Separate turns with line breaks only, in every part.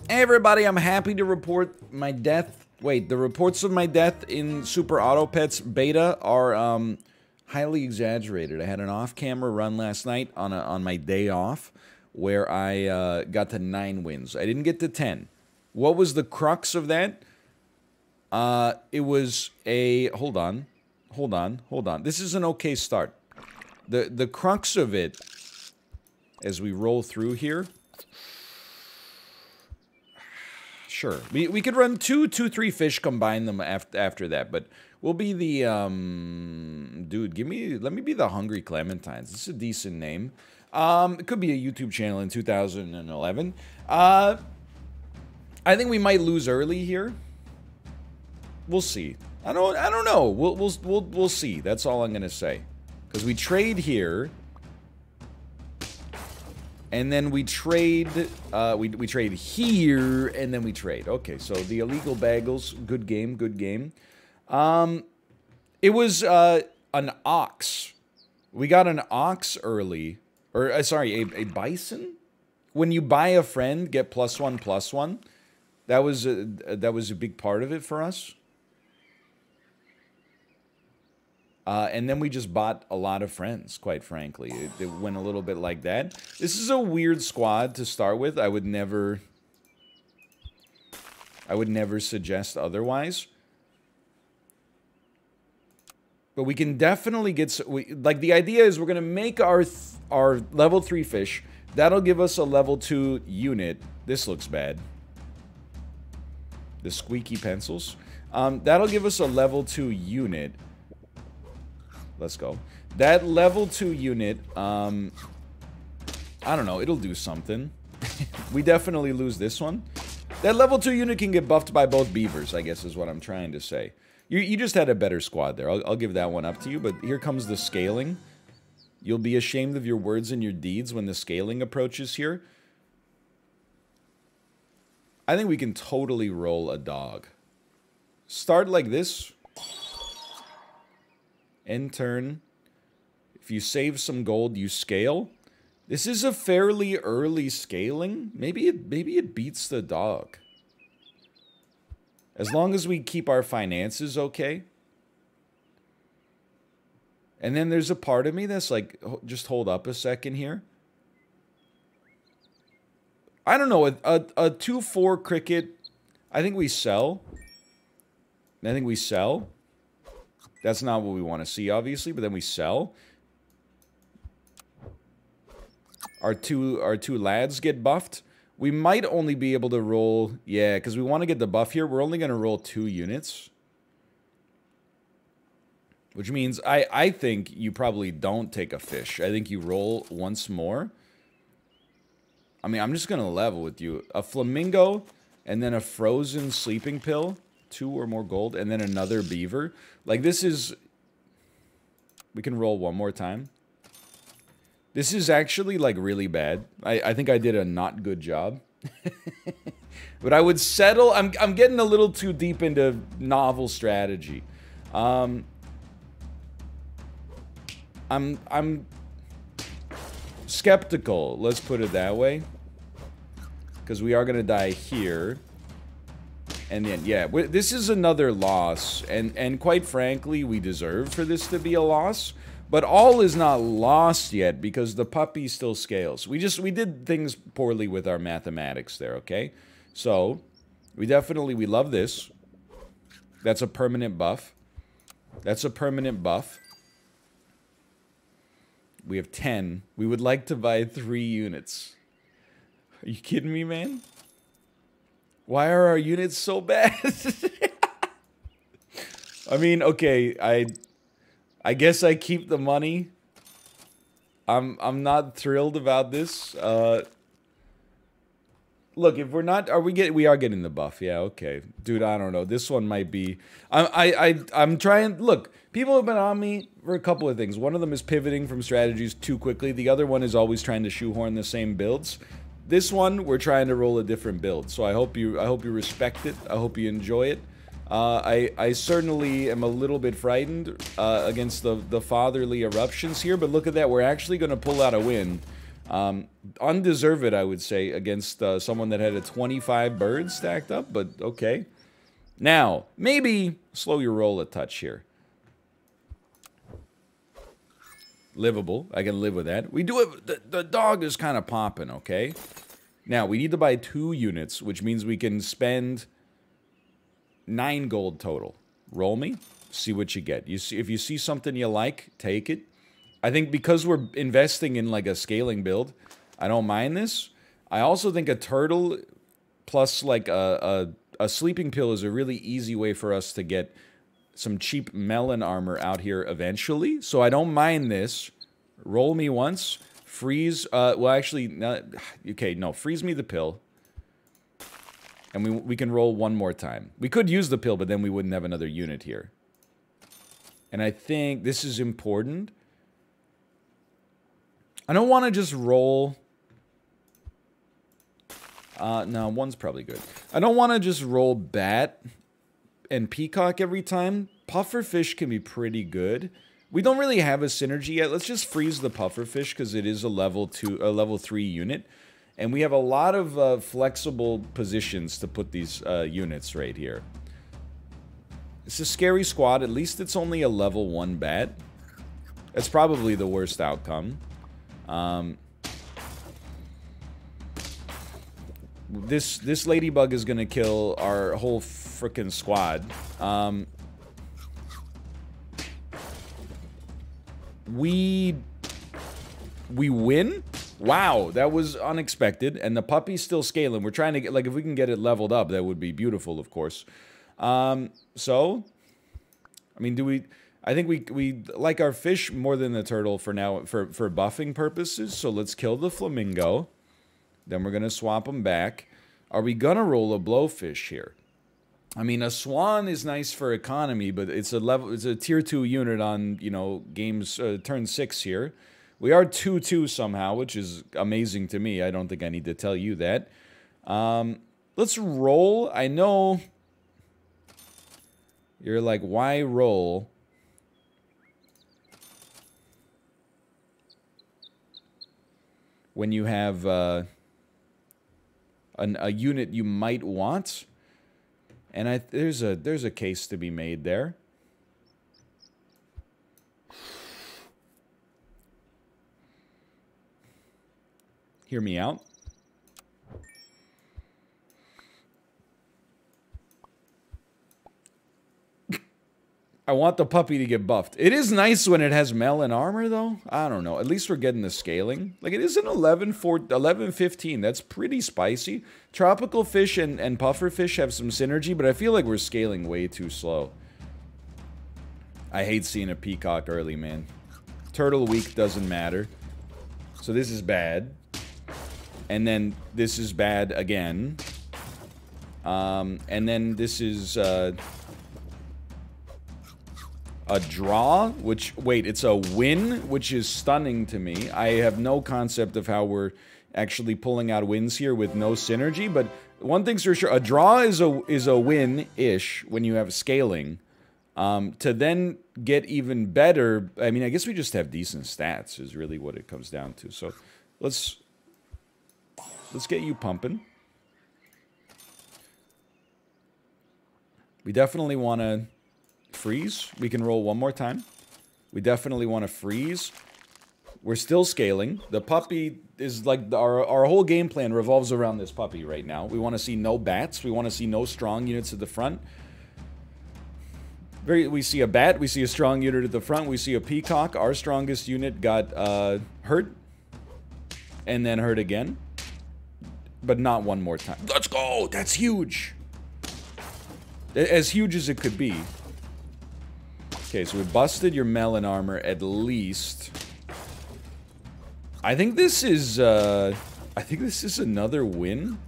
Hey everybody, I'm happy to report my death. Wait, the reports of my death in Super Auto Pets beta are highly exaggerated. I had an off-camera run last night on my day off where I got to 9 wins. I didn't get to 10. What was the crux of that? It was a... Hold on. This is an okay start. The crux of it, as we roll through here... Sure. We could run 3 fish, combine them after that, but we'll be the, dude, let me be the Hungry Clementines. This is a decent name. It could be a YouTube channel in 2011. I think we might lose early here. We'll see. I don't know. We'll see. That's all I'm gonna say. Because we trade here. And then we trade, we trade here, and then we trade. Okay, so the illegal bagels, good game, good game. It was an ox. We got an ox early, or sorry, a bison. When you buy a friend, get +1/+1. That was a big part of it for us. And then we just bought a lot of friends, quite frankly. It went a little bit like that. This is a weird squad to start with. I would never suggest otherwise. But we can definitely get... like, the idea is we're going to make our level 3 fish. That'll give us a level 2 unit. This looks bad. The squeaky pencils. That'll give us a level 2 unit. Let's go. That level 2 unit, I don't know, it'll do something. We definitely lose this one. That level 2 unit can get buffed by both beavers, I guess is what I'm trying to say. You just had a better squad there. I'll give that one up to you, but here comes the scaling. You'll be ashamed of your words and your deeds when the scaling approaches here. I think we can totally roll a dog. Start like this. End turn. If you save some gold, you scale. This is a fairly early scaling. Maybe it beats the dog. As long as we keep our finances okay. And then there's a part of me that's like, just hold up a second here. I don't know, a 2-4 cricket, I think we sell. That's not what we want to see, obviously, but then we sell. Our two lads get buffed. We might only be able to roll... Yeah, because we want to get the buff here. We're only going to roll 2 units. Which means I think you probably don't take a fish. I think you roll once more. I mean, I'm just going to level with you. A flamingo and then a frozen sleeping pill. 2 or more gold, and then another beaver. Like, this is... We can roll one more time. This is actually, like, really bad. I think I did a not good job. But I would settle... I'm getting a little too deep into novel strategy. I'm skeptical, let's put it that way. Because we are going to die here. And then, yeah, this is another loss, and quite frankly, we deserve for this to be a loss. But all is not lost yet, because the puppy still scales. We did things poorly with our mathematics there, okay? So, we love this. That's a permanent buff. That's a permanent buff. We have 10. We would like to buy 3 units. Are you kidding me, man? Why are our units so bad? I mean, okay, I guess I keep the money. I'm not thrilled about this. Look, if we're not, we are getting the buff. Yeah, okay. Dude, I don't know. This one might be I'm trying. Look, people have been on me for a couple of things. One of them is pivoting from strategies too quickly. The other one is always trying to shoehorn the same builds. This one, we're trying to roll a different build, so I hope you respect it. I hope you enjoy it. I certainly am a little bit frightened against the fatherly eruptions here, but look at that. We're actually going to pull out a win Undeserved, I would say, against someone that had a 25 birds stacked up, but okay. Now, maybe slow your roll a touch here. Livable. I can live with that. We do it. The dog is kind of popping, okay? Now, we need to buy 2 units, which means we can spend 9 gold total. Roll me. See what you get. You see, if you see something you like, take it. I think because we're investing in like a scaling build, I don't mind this. I also think a turtle plus like a sleeping pill is a really easy way for us to get some cheap melon armor out here eventually. So I don't mind this. Roll me once. Freeze. Well, actually, okay, no. Freeze me the pill. And we can roll one more time. We could use the pill, but then we wouldn't have another unit here. And I think this is important. I don't want to just roll... no, one's probably good. I don't want to just roll bat and peacock every time. Pufferfish can be pretty good. We don't really have a synergy yet. Let's just freeze the pufferfish because it is a level 3 unit. And we have a lot of flexible positions to put these units right here. It's a scary squad. At least it's only a level 1 bat. That's probably the worst outcome. This ladybug is gonna kill our whole frickin' squad. We win? Wow, that was unexpected. And the puppy's still scaling. We're trying to get, like, if we can get it leveled up, that would be beautiful, of course. So, I mean, I think we like our fish more than the turtle for now, for buffing purposes. So let's kill the flamingo. Then we're gonna swap them back. Are we gonna roll a blowfish here? I mean, a swan is nice for economy, but it's a tier 2 unit on, you know, games turn 6 here. We are 2-2 somehow, which is amazing to me. I don't think I need to tell you that. Let's roll. I know you're like, why roll? When you have a unit you might want, and there's a case to be made there. Hear me out. I want the puppy to get buffed. It is nice when it has melon armor, though. I don't know. At least we're getting the scaling. Like, it is an 11-15. That's pretty spicy. Tropical fish and puffer fish have some synergy, but I feel like we're scaling way too slow. I hate seeing a peacock early, man. Turtle weak doesn't matter. So this is bad. And then this is bad again. And then this is... a draw, which, wait, it's a win, which is stunning to me. I have no concept of how we're actually pulling out wins here with no synergy, but one thing's for sure, a draw is a win-ish when you have scaling. To then get even better, I mean, I guess we just have decent stats is really what it comes down to. So let's get you pumping. We definitely want to freeze. We can roll one more time. We definitely want to freeze. We're still scaling. The puppy is like our whole game plan revolves around this puppy right now. We want to see no bats. We want to see no strong units at the front. We see a bat. We see a strong unit at the front. We see a peacock. Our strongest unit got hurt. And then hurt again. But not one more time. Let's go! That's huge! As huge as it could be. Okay, so we busted your melon armor at least. I think this is another win.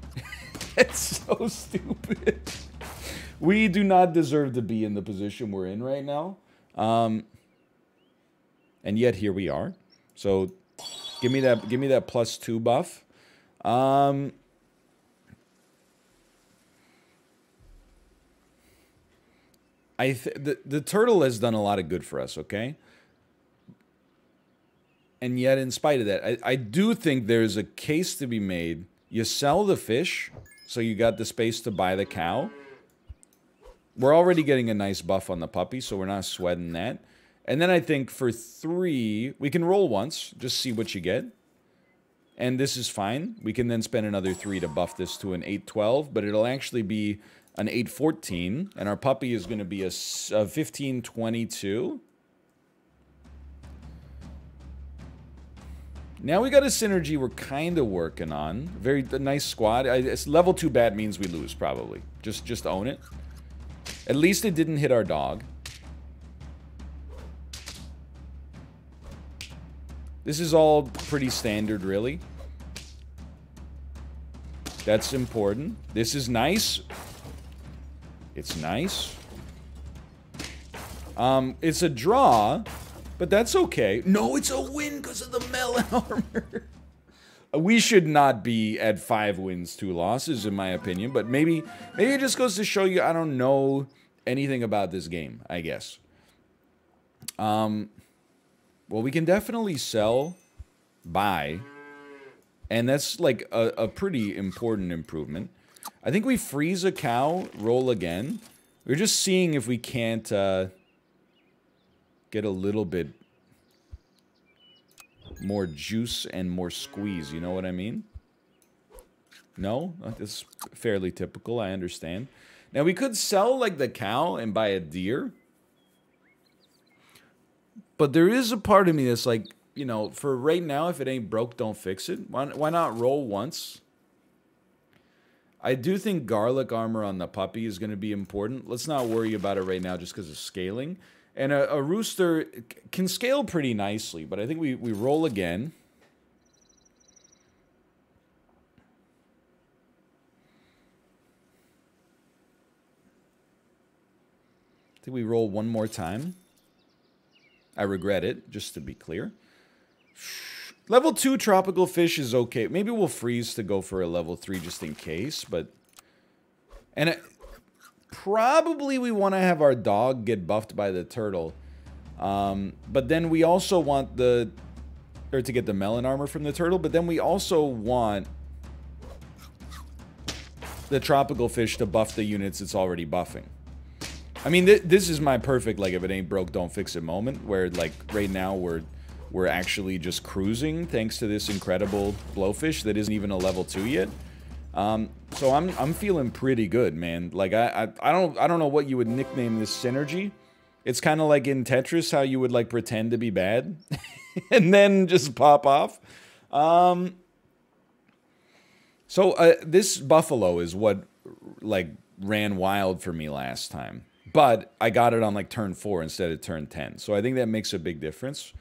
It's so stupid. We do not deserve to be in the position we're in right now. And yet here we are. So give me that +2 buff. The turtle has done a lot of good for us, okay? And yet, in spite of that, I do think there's a case to be made. You sell the fish, so you got the space to buy the cow. We're already getting a nice buff on the puppy, so we're not sweating that. And then I think for 3, we can roll once, just see what you get. And this is fine. We can then spend another 3 to buff this to an 8-12, but it'll actually be an 8-14, and our puppy is going to be a 15-22. Now we got a synergy we're kind of working on. Very nice squad. Level 2 bat means we lose, probably. Just own it. At least it didn't hit our dog. This is all pretty standard, really. That's important. This is nice. It's nice. It's a draw, but that's okay. No, it's a win because of the melon armor. We should not be at 5 wins, 2 losses, in my opinion. But maybe it just goes to show you I don't know anything about this game, I guess. Well, we can definitely sell, buy. And that's like a pretty important improvement. I think we freeze a cow, roll again. We're just seeing if we can't get a little bit more juice and more squeeze, you know what I mean? No? That's fairly typical, I understand. Now, we could sell, like, the cow and buy a deer. But there is a part of me that's like, you know, for right now, if it ain't broke, don't fix it. Why not roll once? I do think garlic armor on the puppy is going to be important. Let's not worry about it right now just because of scaling. And a rooster can scale pretty nicely, but I think we roll again. I think we roll one more time. I regret it, just to be clear. Level 2 tropical fish is okay. Maybe we'll freeze to go for a level 3 just in case, but... And probably we want to have our dog get buffed by the turtle. But then we also want to get the melon armor from the turtle, but then we also want the tropical fish to buff the units it's already buffing. I mean, this is my perfect, like, if it ain't broke, don't fix it moment, where, like, right now we're actually just cruising thanks to this incredible blowfish that isn't even a level 2 yet. So I'm feeling pretty good, man. Like, I don't know what you would nickname this synergy. It's kind of like in Tetris, how you would, like, pretend to be bad and then just pop off. This buffalo is what, like, ran wild for me last time. But I got it on, like, turn 4 instead of turn 10. So I think that makes a big difference.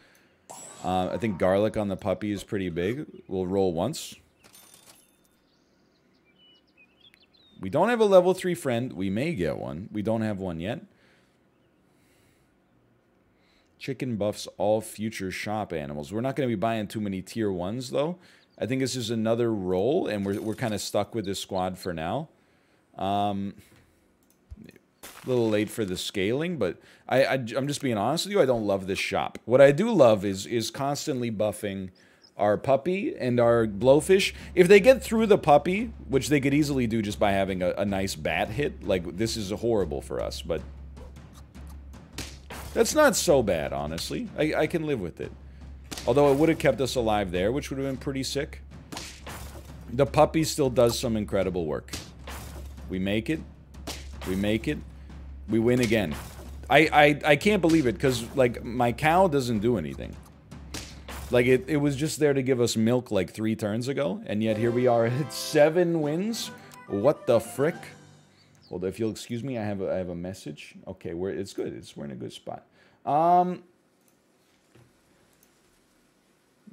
I think garlic on the puppy is pretty big. We'll roll once. We don't have a level 3 friend. We may get one. We don't have one yet. Chicken buffs all future shop animals. We're not going to be buying too many tier 1s, though. I think this is another roll, and we're kind of stuck with this squad for now. A little late for the scaling, but I'm just being honest with you. I don't love this shop. What I do love is constantly buffing our puppy and our blowfish. If they get through the puppy, which they could easily do just by having a nice bat hit, like, this is horrible for us, but that's not so bad, honestly. I can live with it. Although it would have kept us alive there, which would have been pretty sick. The puppy still does some incredible work. We make it. We make it. We win again. I can't believe it, because, like, my cow doesn't do anything. Like, it was just there to give us milk, like, 3 turns ago, and yet here we are at 7 wins? What the frick? Hold on, if you'll excuse me, I have a message. Okay, it's good. We're in a good spot.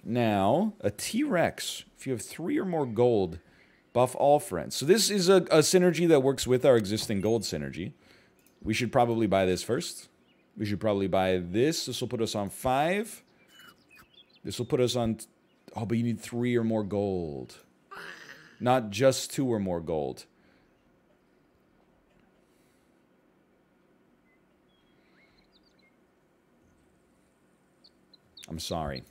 Now, a T-Rex. If you have 3 or more gold, buff all friends. So this is a synergy that works with our existing gold synergy. We should probably buy this first. We should probably buy this. This will put us on 5. This will put us on... Oh, but you need 3 or more gold. Not just 2 or more gold. I'm sorry.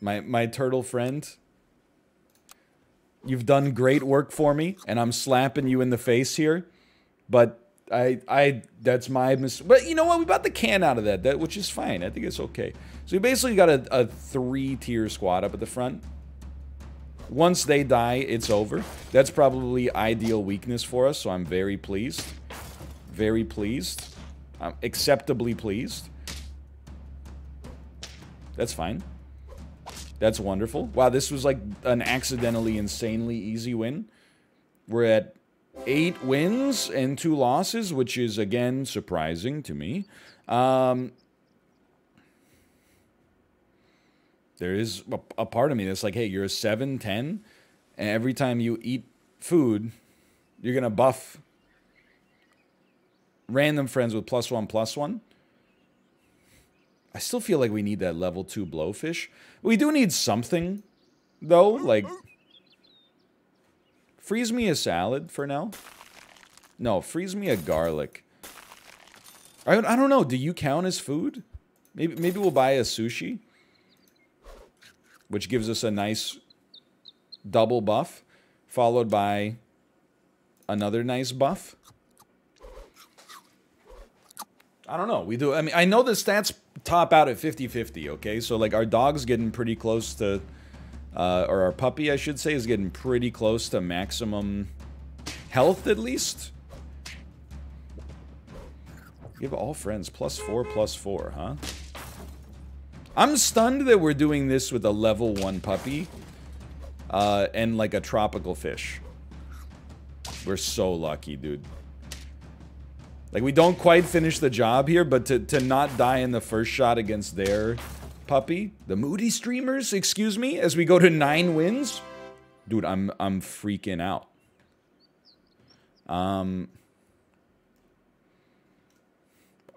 My turtle friend. You've done great work for me, and I'm slapping you in the face here. But that's my mistake. But you know what? We got the can out of that, which is fine. I think it's okay. So we basically got a 3-tier squad up at the front. Once they die, it's over. That's probably ideal weakness for us, so I'm very pleased. Very pleased. I'm acceptably pleased. That's fine. That's wonderful. Wow, this was like an accidentally insanely easy win. We're at 8 wins and 2 losses, which is, again, surprising to me. There is a part of me that's like, hey, you're a 7-10, and every time you eat food, you're going to buff random friends with +1/+1. I still feel like we need that level 2 blowfish. We do need something, though. Like, freeze me a salad for now. No, freeze me a garlic. I don't know. Do you count as food? Maybe we'll buy a sushi, which gives us a nice double buff, followed by another nice buff. I don't know. We do. I mean, I know the stats top out at 50-50, okay? So, like, our dog's getting pretty close to, or our puppy, I should say, is getting pretty close to maximum health, at least. Give all friends +4/+4, huh? I'm stunned that we're doing this with a level 1 puppy, and, like, a tropical fish. We're so lucky, dude. Like, we don't quite finish the job here, but to not die in the first shot against their puppy, the Moody Streamers, excuse me, as we go to 9 wins, dude, I'm freaking out. I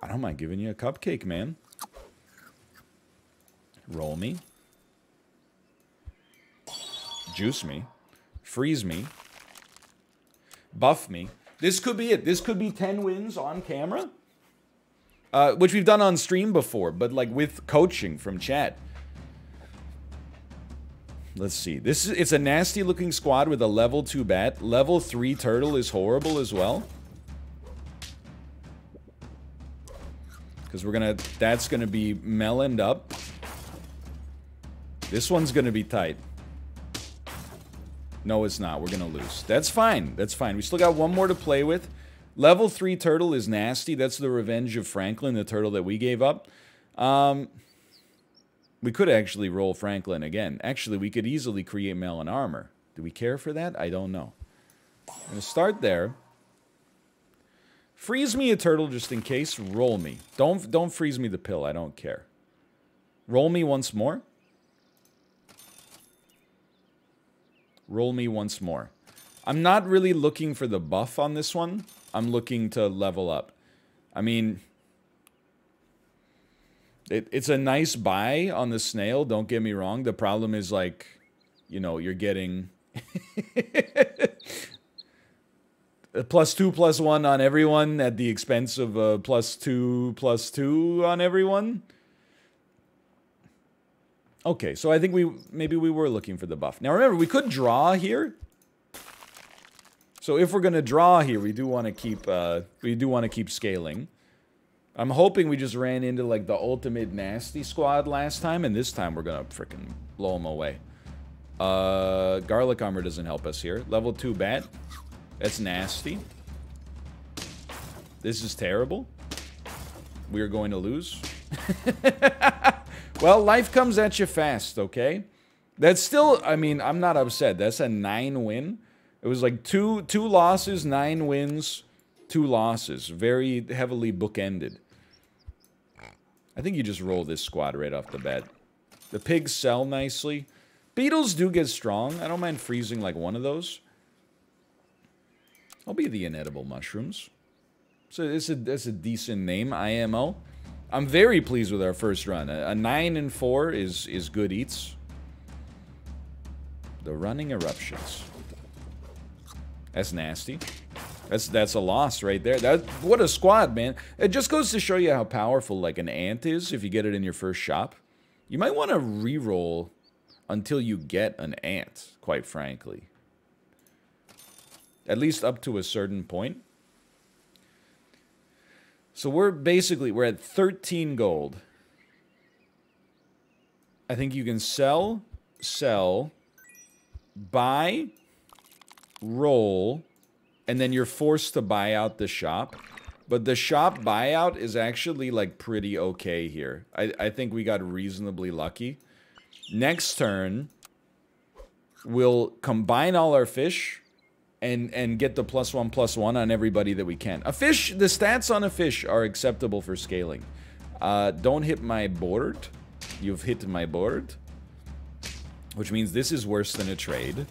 don't mind giving you a cupcake, man. Roll me. Juice me. Freeze me. Buff me. This could be it. This could be 10 wins on camera. Which we've done on stream before, but like with coaching from chat. Let's see. It's a nasty looking squad with a level 2 bat. Level 3 turtle is horrible as well. Because that's gonna be meloned up. This one's gonna be tight. No, it's not. We're gonna lose. That's fine. That's fine. We still got one more to play with. Level 3 turtle is nasty. That's the revenge of Franklin, the turtle that we gave up. We could actually roll Franklin again. Actually, we could easily create melon armor. Do we care for that? I don't know. I'm gonna start there. Freeze me a turtle just in case. Roll me. Don't freeze me the pill. I don't care. Roll me once more. Roll me once more. I'm not really looking for the buff on this one. I'm looking to level up. I mean, it's a nice buy on the snail, don't get me wrong. The problem is, like, you know, you're getting a +2/+1 on everyone at the expense of a +2/+2 on everyone. Okay, so I think maybe we were looking for the buff. Now remember, we could draw here. So if we're gonna draw here, we do want to keep scaling. I'm hoping we just ran into like the ultimate nasty squad last time, and this time we're gonna freaking blow them away. Garlic armor doesn't help us here. Level 2 bat. That's nasty. This is terrible. We are going to lose. Well, life comes at you fast, okay? That's still, I mean, I'm not upset. That's a 9 win. It was like two losses, 9 wins, 2 losses. Very heavily bookended. I think you just roll this squad right off the bat. The pigs sell nicely. Beetles do get strong. I don't mind freezing like one of those. I'll be the inedible mushrooms. So it's a decent name, IMO. I'm very pleased with our first run. A 9 and 4 is good eats. The running eruptions. That's nasty. That's a loss right there. What a squad, man. It just goes to show you how powerful like an ant is if you get it in your first shop. You might want to re-roll until you get an ant, quite frankly. At least up to a certain point. So we're at 13 gold. I think you can sell, buy, roll, and then you're forced to buy out the shop. But the shop buyout is actually, like, pretty okay here. I think we got reasonably lucky. Next turn, we'll combine all our fish and get the +1/+1 on everybody that we can. A fish, the stats on a fish are acceptable for scaling. Don't hit my board. You've hit my board. Which means this is worse than a trade.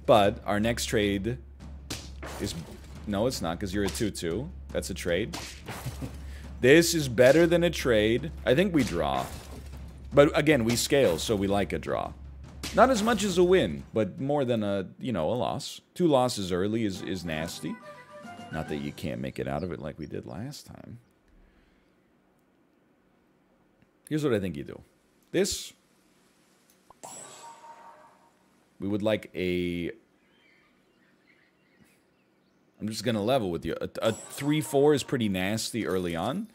But our next trade is... No, it's not, because you're a 2/2. That's a trade. This is better than a trade. I think we draw. But again, we scale, so we like a draw. Not as much as a win, but more than a, you know, a loss. 2 losses early is nasty. Not that you can't make it out of it like we did last time. Here's what I think you do. This. We would like a... I'm just going to level with you. A 3/4 is pretty nasty early on.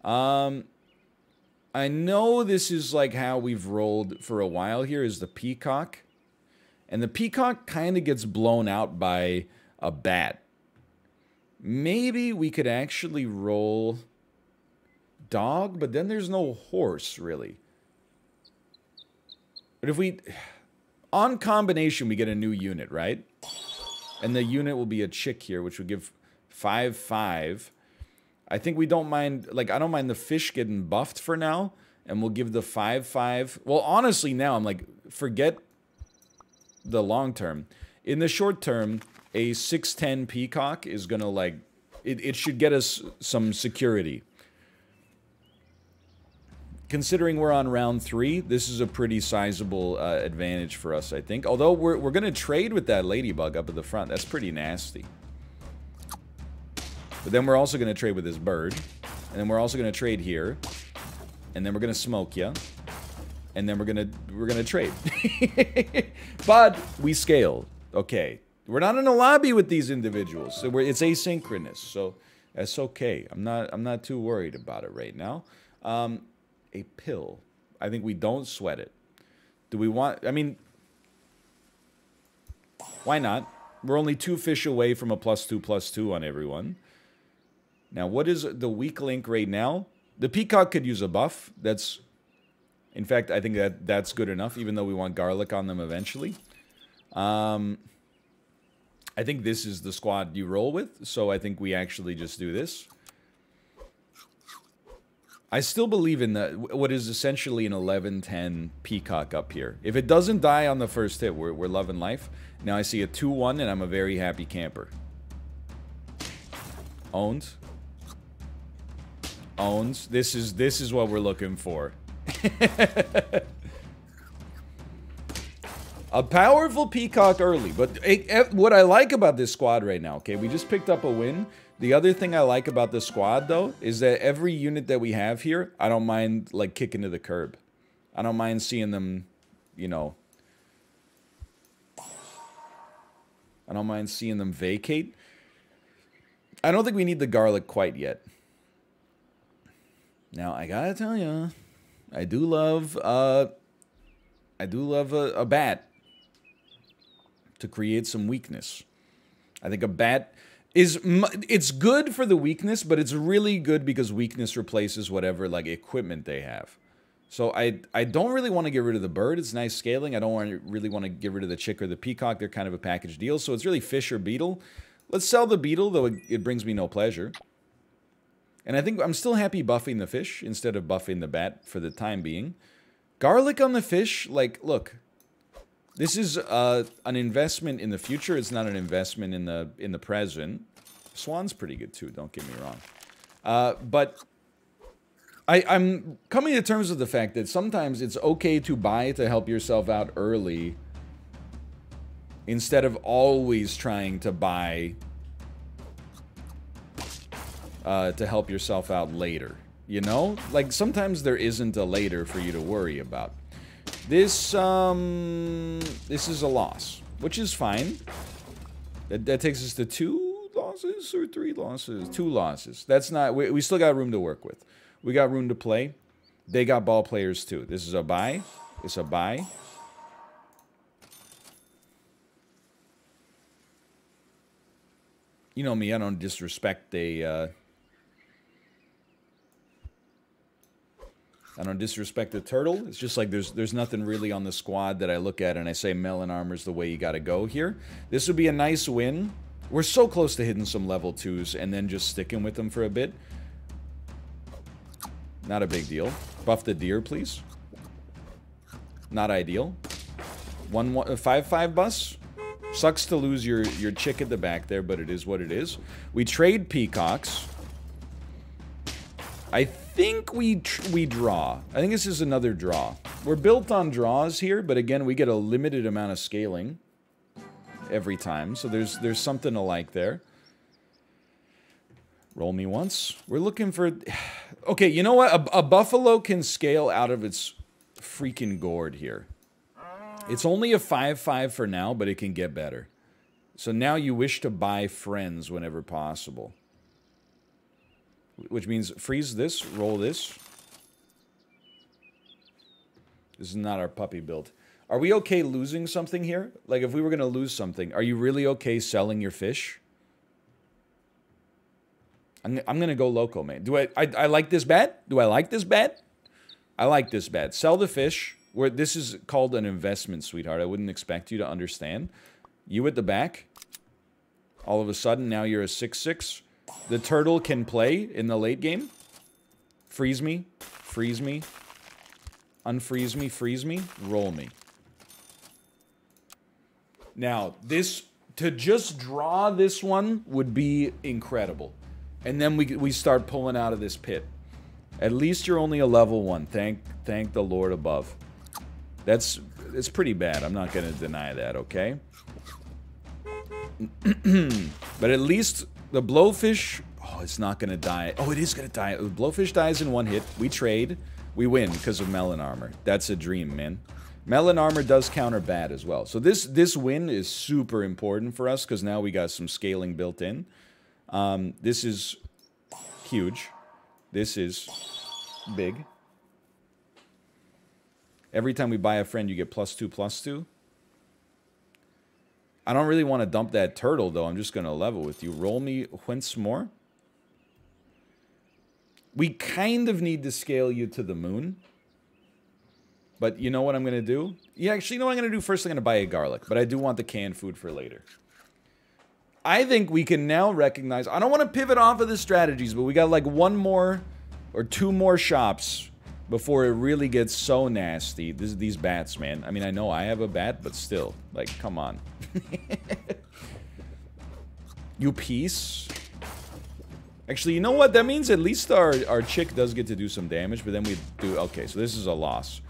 I know this is like how we've rolled for a while here, is the peacock. And the peacock kind of gets blown out by a bat. Maybe we could actually roll dog, but then there's no horse, really. But if we... On combination, we get a new unit, right? And the unit will be a chick here, which would give 5/5. I think we don't mind... Like, I don't mind the fish getting buffed for now. And we'll give the 5/5... Well, honestly, now, I'm like... Forget the long term. In the short term, a 6/10 peacock is gonna, like... It should get us some security. Considering we're on round 3, this is a pretty sizable advantage for us, I think. Although we're going to trade with that ladybug up at the front. That's pretty nasty. But then we're also going to trade with this bird. And then we're also going to trade here. And then we're going to smoke you. And then we're going to trade. But we scale. Okay. We're not in a lobby with these individuals. So it's asynchronous. So that's okay. I'm not too worried about it right now. A pill. I think we don't sweat it. Do we want... I mean... Why not? We're only 2 fish away from a +2/+2 on everyone. Now, what is the weak link right now? The peacock could use a buff. That's... In fact, I think that's good enough, even though we want garlic on them eventually. I think this is the squad you roll with, so I think we actually just do this. I still believe in what is essentially an 11/10 peacock up here. If it doesn't die on the first hit, we're loving life. Now I see a 2/1 and I'm a very happy camper. Owns. Owns. This is what we're looking for. A powerful peacock early, but what I like about this squad right now, okay, we just picked up a win. The other thing I like about the squad, though, is that every unit that we have here, I don't mind, like, kicking to the curb. I don't mind seeing them, you know... I don't mind seeing them vacate. I don't think we need the garlic quite yet. Now, I gotta tell you, I do love a bat to create some weakness. I think a bat... It's good for the weakness, but it's really good because weakness replaces whatever, like, equipment they have. So I don't really want to get rid of the bird. It's nice scaling. I don't really want to get rid of the chick or the peacock. They're kind of a package deal. So it's really fish or beetle. Let's sell the beetle, though it brings me no pleasure. And I think I'm still happy buffing the fish instead of buffing the bat for the time being. Garlic on the fish, like, look... This is an investment in the future. It's not an investment in the present. Swan's pretty good too. Don't get me wrong. But I'm coming to terms with the fact that sometimes it's okay to buy to help yourself out early, instead of always trying to buy to help yourself out later. You know, like sometimes there isn't a later for you to worry about. This is a loss, which is fine. That takes us to 2 losses or 3 losses? 2 losses. That's not... We still got room to work with. We got room to play. They got ball players too. This is a bye. It's a bye. You know me, I don't disrespect a... I don't disrespect the turtle. It's just like there's nothing really on the squad that I look at and I say melon armor's the way you gotta go here. This would be a nice win. We're so close to hitting some level 2s and then just sticking with them for a bit. Not a big deal. Buff the deer, please. Not ideal. 5-5 bus. Sucks to lose your chick at the back there, but it is what it is. We trade peacocks. I think we draw. I think this is another draw. We're built on draws here, but again, we get a limited amount of scaling every time. So there's something to like there. Roll me once. We're looking for... Okay, you know what? A buffalo can scale out of its freaking gourd here. It's only a 5-5 for now, but it can get better. So now you wish to buy friends whenever possible. Which means freeze this, roll this. This is not our puppy build. Are we okay losing something here? Like, if we were going to lose something, are you really okay selling your fish? I'm going to go loco, man. Do I like this bet? Do I like this bet? I like this bet. Sell the fish. This is called an investment, sweetheart. I wouldn't expect you to understand. You at the back. All of a sudden, now you're a 6-6. The turtle can play in the late game. Freeze me. Freeze me. Unfreeze me. Freeze me. Roll me. Now, to just draw this one would be incredible. And then we start pulling out of this pit. At least you're only a level 1. Thank the Lord above. It's pretty bad. I'm not going to deny that, okay? But at least the blowfish... Oh, it's not going to die. Oh, it is going to die. The blowfish dies in 1 hit. We trade. We win because of melon armor. That's a dream, man. Melon armor does counter bad as well. So this win is super important for us because now we got some scaling built in. This is huge. This is big. Every time we buy a friend, you get +2/+2. I don't really want to dump that turtle, though. I'm just going to level with you. Roll me once more. We kind of need to scale you to the moon. But you know what I'm going to do? Yeah, actually, you know what I'm going to do? First, I'm going to buy a garlic. But I do want the canned food for later. I think we can now recognize... I don't want to pivot off of the strategies, but we got like 1 more or 2 more shops before it really gets so nasty. These bats, man. I mean, I know I have a bat, but still. Like, come on. You piece. Actually, you know what? That means at least our chick does get to do some damage, but then we do... Okay, so this is a loss.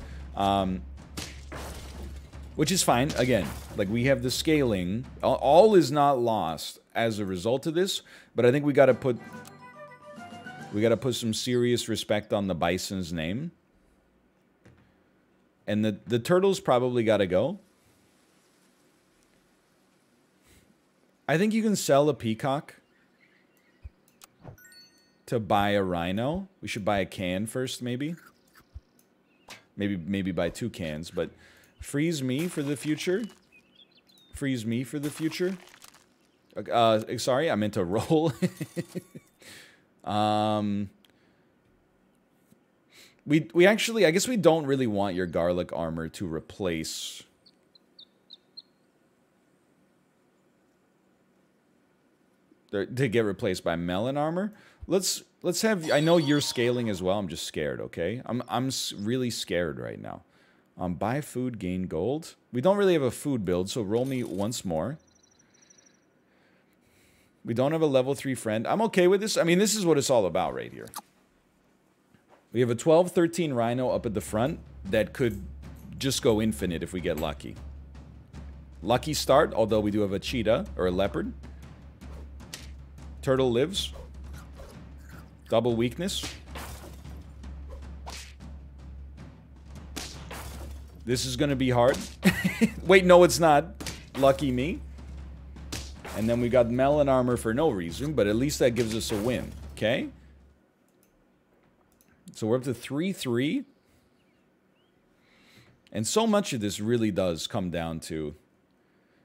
Which is fine. Again, like, we have the scaling. All is not lost as a result of this, but I think we gotta put... We gotta put some serious respect on the bison's name. And the turtle's probably gotta go. I think you can sell a peacock to buy a rhino. We should buy a can first, maybe. Maybe buy 2 cans, but freeze me for the future. Freeze me for the future. Sorry, I meant to roll. We actually, I guess we don't really want your garlic armor to replace... To get replaced by melon armor. Let's have... I know you're scaling as well. I'm just scared, okay? I'm really scared right now. Buy food, gain gold. We don't really have a food build, so roll me once more. We don't have a level 3 friend. I'm okay with this. I mean, this is what it's all about right here. We have a 12-13 rhino up at the front that could just go infinite if we get lucky. Lucky start, although we do have a cheetah or a leopard. Turtle lives. Double weakness. This is going to be hard. Wait, no, it's not. Lucky me. And then we got melon armor for no reason, but at least that gives us a win. Okay? So we're up to 3-3. And so much of this really does come down to...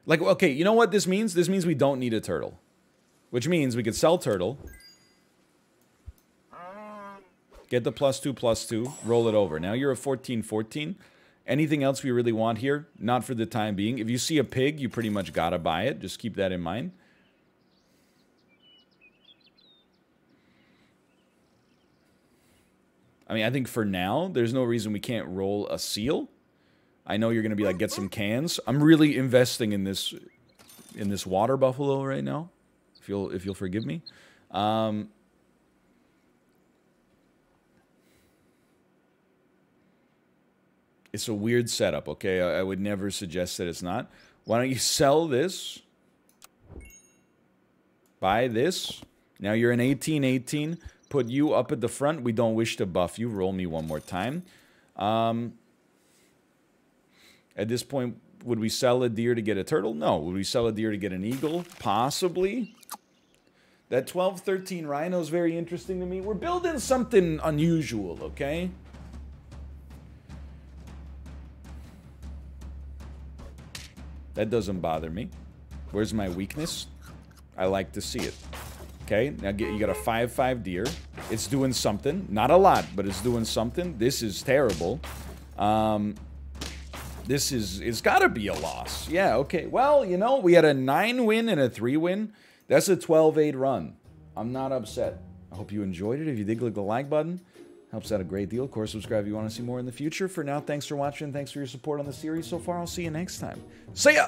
Like, okay, you know what this means? This means we don't need a turtle. Which means we could sell turtle. Get the +2/+2. Roll it over. Now you're a 14-14. Anything else we really want here? Not for the time being. If you see a pig, you pretty much gotta buy it. Just keep that in mind. I mean, I think for now, there's no reason we can't roll a seal. I know you're gonna be like, get some cans. I'm really investing in this water buffalo right now. If you'll forgive me. It's a weird setup, okay? I would never suggest that it's not. Why don't you sell this? Buy this. Now you're an 18-18. Put you up at the front. We don't wish to buff you. Roll me one more time. At this point, would we sell a deer to get a turtle? No. Would we sell a deer to get an eagle? Possibly. That 12-13 rhino is very interesting to me. We're building something unusual, okay? That doesn't bother me. Where's my weakness? I like to see it. Okay, now you got a 5-5 deer. It's doing something. Not a lot, but it's doing something. This is terrible. It's got to be a loss. Yeah, okay. Well, you know, we had a 9-win and a 3-win. That's a 12-8 run. I'm not upset. I hope you enjoyed it. If you did, click the like button. Helps out a great deal. Of course, subscribe if you want to see more in the future. For now, thanks for watching. Thanks for your support on the series so far. I'll see you next time. See ya!